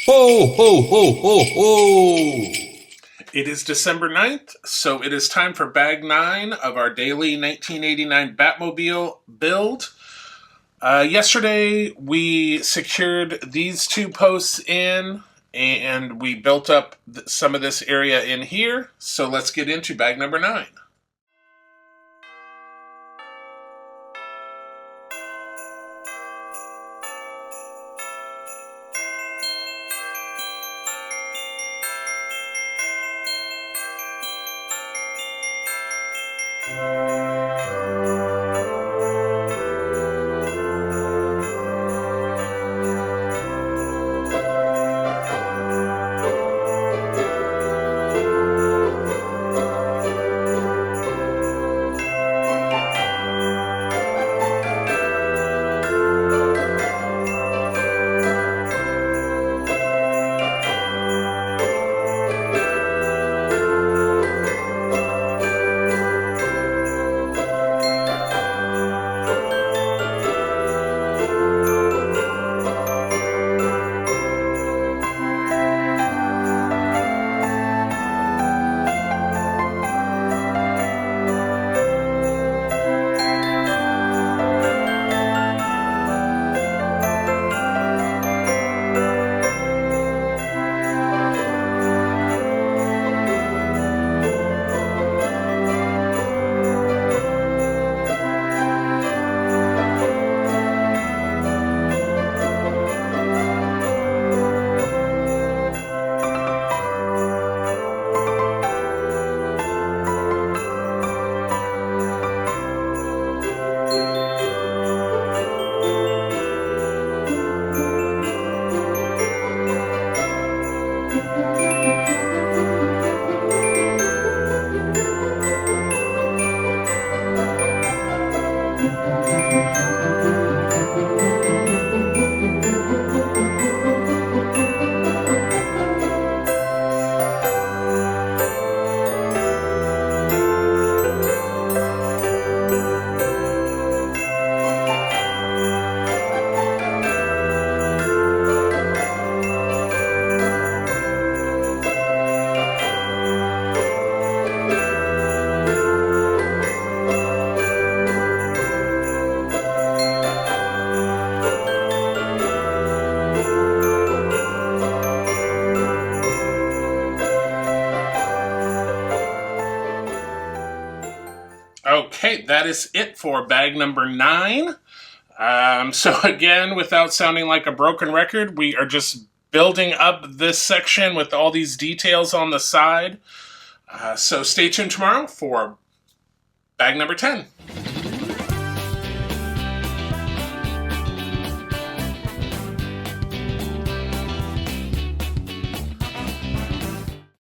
Ho, ho, ho, ho, ho! It is December 9th, so it is time for bag 9 of our daily 1989 Batmobile build. Yesterday, we secured these two posts in, and we built up some of this area in here. So let's get into bag number 9. Okay, that is it for bag number 9. So again, without sounding like a broken record, we are just building up this section with all these details on the side. So stay tuned tomorrow for bag number 10.